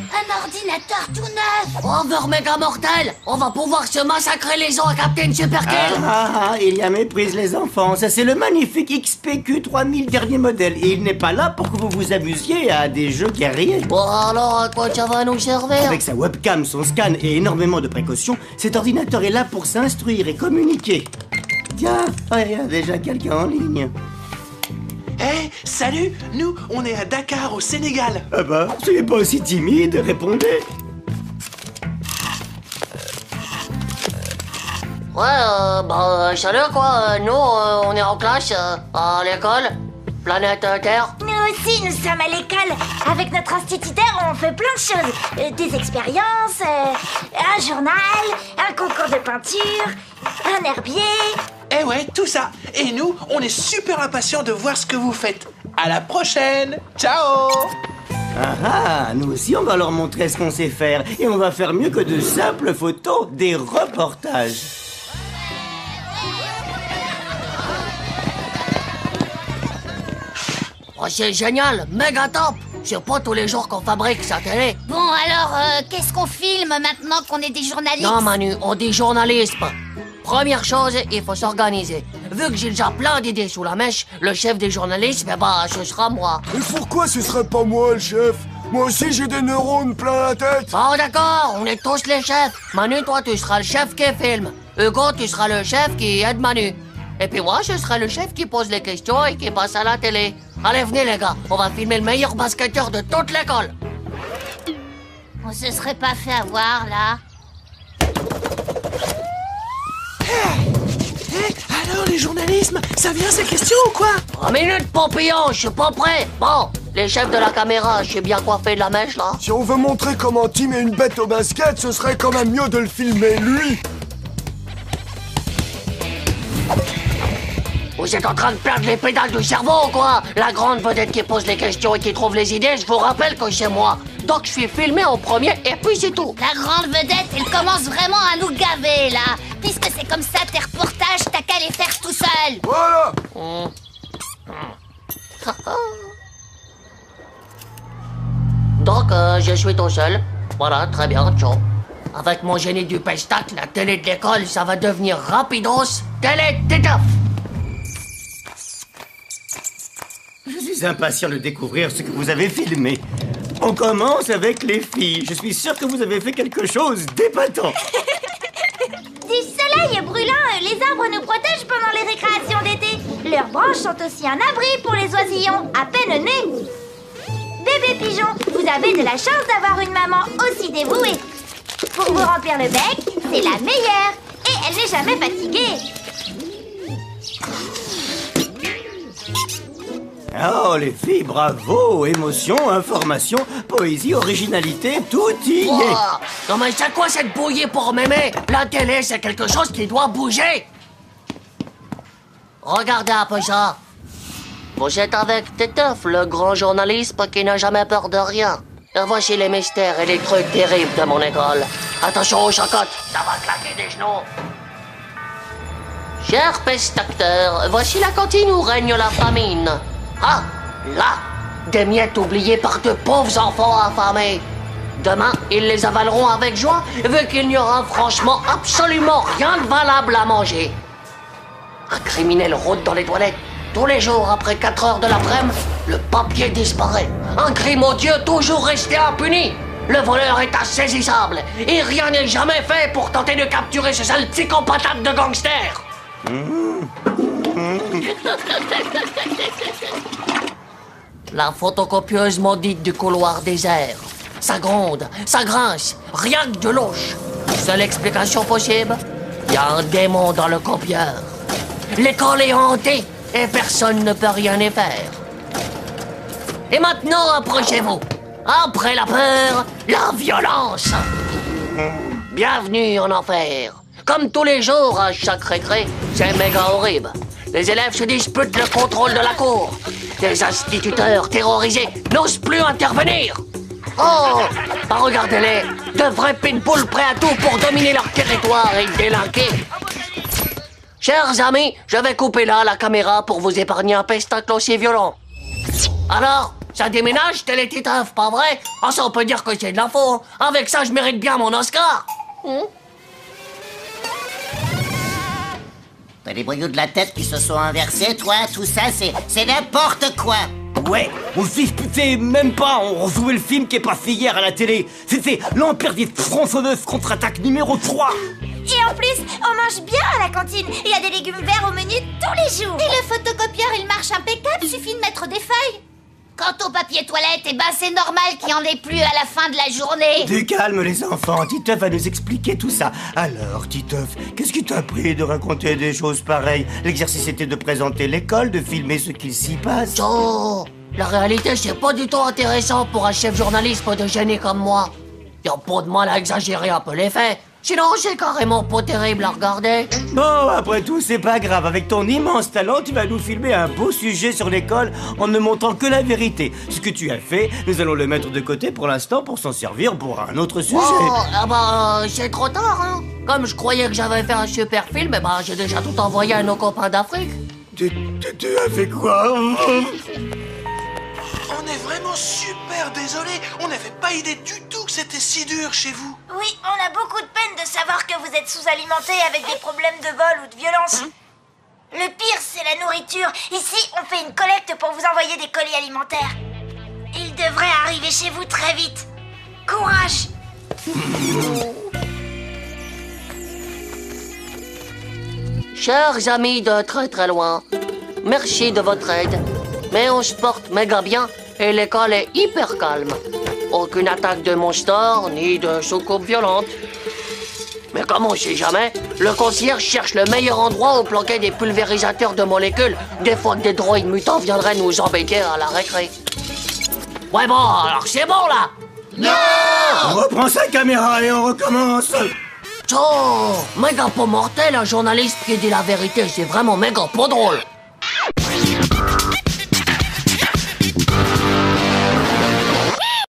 Un ordinateur tout neuf! Over méga mortel! On va pouvoir se massacrer les os à Captain Superkill! Il y a méprise les enfants. Ça c'est le magnifique XPQ 3000 dernier modèle. Et il n'est pas là pour que vous vous amusiez à des jeux guerriers. Bon alors, à quoi ça va nous servir? Avec sa webcam, son scan et énormément de précautions, cet ordinateur est là pour s'instruire et communiquer. Tiens, il y a déjà quelqu'un en ligne. Hey, salut! Nous, on est à Dakar, au Sénégal. Ah bah, soyez pas aussi timide, répondez. Ouais, salut quoi, nous, on est en classe, à l'école, planète Terre. Nous aussi, nous sommes à l'école. Avec notre instituteur, on fait plein de choses. Des expériences, un journal, un concours de peinture, un herbier. Eh ouais, tout ça. Et nous, on est super impatients de voir ce que vous faites. À la prochaine. Ciao! Nous aussi on va leur montrer ce qu'on sait faire. Et on va faire mieux que de simples photos, des reportages. Oh, c'est génial, méga top! C'est pas tous les jours qu'on fabrique sa télé. Bon, alors, qu'est-ce qu'on filme maintenant qu'on est des journalistes? Non Manu, on dit journalisme. Première chose, il faut s'organiser. Vu que j'ai déjà plein d'idées sous la mèche, le chef des journalistes, ce sera moi. Mais pourquoi ce serait pas moi le chef? Moi aussi j'ai des neurones plein la tête. Bon d'accord, on est tous les chefs. Manu, toi tu seras le chef qui filme. Hugo, tu seras le chef qui aide Manu. Et puis moi, je serai le chef qui pose les questions et qui passe à la télé. Allez, venez les gars, on va filmer le meilleur basketteur de toute l'école. On se serait pas fait avoir, là. Alors, les journalismes, ça vient ces questions ou quoi? 3 minutes, Pompillon, je suis pas prêt. Bon, les chefs de la caméra, je suis bien coiffé de la mèche, là. Si on veut montrer comment Tim est une bête au basket, ce serait quand même mieux de le filmer lui. Vous êtes en train de perdre les pédales du cerveau ou quoi? La grande vedette qui pose les questions et qui trouve les idées, je vous rappelle que c'est moi. Donc je suis filmé en premier et puis c'est tout. La grande vedette, elle commence vraiment à nous gaver, là. Puisque c'est comme ça tes reportages, t'as qu'à les faire tout seul. Voilà. Donc je suis tout seul. Voilà, très bien, ciao. Avec mon génie du pestac, la télé de l'école, ça va devenir rapidos télé tétaf. Je suis impatient de découvrir ce que vous avez filmé. On commence avec les filles. Je suis sûr que vous avez fait quelque chose d'épatant. Du soleil brûlant, les arbres nous protègent pendant les récréations d'été. Leurs branches sont aussi un abri pour les oisillons à peine nés. Bébé pigeon, vous avez de la chance d'avoir une maman aussi dévouée. Pour vous remplir le bec, c'est la meilleure. Et elle n'est jamais fatiguée. Oh, les filles, bravo! Émotion, information, poésie, originalité, tout y est! Wow. Non mais c'est quoi cette bouillie pour m'aimer? La télé, c'est quelque chose qui doit bouger! Regardez un peu ça. Vous êtes avec Téteuf, le grand journaliste qui n'a jamais peur de rien. Et voici les mystères et les trucs terribles de mon école. Attention aux chocottes, ça va claquer des genoux. Chers pestacteurs, voici la cantine où règne la famine. Ah, là, des miettes oubliées par de pauvres enfants affamés. Demain, ils les avaleront avec joie, vu qu'il n'y aura franchement absolument rien de valable à manger. Un criminel rôde dans les toilettes. Tous les jours, après 4 heures de l'après-midi, le papier disparaît. Un crime odieux toujours resté impuni. Le voleur est insaisissable et rien n'est jamais fait pour tenter de capturer ce sale psychopathe de gangster. La photocopieuse maudite du couloir désert. Ça gronde, ça grince, rien que de louche. Seule explication possible, il y a un démon dans le copieur. L'école est hantée et personne ne peut rien y faire. Et maintenant, approchez-vous. Après la peur, la violence. Bienvenue en enfer. Comme tous les jours, à chaque récré, c'est méga horrible. Les élèves se disputent le contrôle de la cour. Les instituteurs terrorisés n'osent plus intervenir. Oh, bah regardez-les, de vrais pitbulls prêts à tout pour dominer leur territoire et délinquer. Chers amis, je vais couper là la caméra pour vous épargner un pestacle aussi violent. Alors, ça déménage, tel est Titeuf, pas vrai? Ah, ça, on peut dire que c'est de l'info. Avec ça, je mérite bien mon Oscar. T'as les boyaux de la tête qui se sont inversés, toi? Tout ça, c'est n'importe quoi! Ouais, on se disputait même pas, on rejouait le film qui est passé hier à la télé. C'était l'Empire des tronçonneuses contre-attaque numéro 3. Et en plus, on mange bien à la cantine. Il y a des légumes verts au menu tous les jours. Et le photocopieur, il marche impeccable, suffit de mettre des feuilles. Quant au papier toilette, eh ben c'est normal qu'il n'y en ait plus à la fin de la journée. Du calme les enfants, Titeuf va nous expliquer tout ça. Alors Titeuf, qu'est-ce qui t'a pris de raconter des choses pareilles? L'exercice était de présenter l'école, de filmer ce qu'il s'y passe. Oh, la réalité, c'est pas du tout intéressant pour un chef journaliste de génie comme moi. Y'a pas de mal à exagérer un peu les faits. Sinon, c'est carrément pas terrible à regarder. Bon, après tout, c'est pas grave. Avec ton immense talent, tu vas nous filmer un beau sujet sur l'école en ne montrant que la vérité. Ce que tu as fait, nous allons le mettre de côté pour l'instant pour s'en servir pour un autre sujet. Oh, ah bah, c'est trop tard, hein. Comme je croyais que j'avais fait un super film, eh ben, j'ai déjà tout envoyé à nos copains d'Afrique. Tu as fait quoi? On est vraiment super désolé. On n'avait pas idée du tout que c'était si dur chez vous. Oui, on a beaucoup de peine de savoir que vous êtes sous-alimenté avec des problèmes de vol ou de violence. Le pire, c'est la nourriture. Ici, on fait une collecte pour vous envoyer des colis alimentaires. Ils devraient arriver chez vous très vite. Courage! Chers amis de très très loin, merci de votre aide. Mais on se porte méga bien et l'école est hyper calme. Aucune attaque de monstres ni de soucoupe violente. Mais comme on sait jamais, le concierge cherche le meilleur endroit où planquer des pulvérisateurs de molécules, des fois que des droïdes mutants viendraient nous embêter à la récré. Ouais bon, alors c'est bon là. On reprend sa caméra et on recommence. Oh, méga pas mortel, un journaliste qui dit la vérité, c'est vraiment méga pas drôle.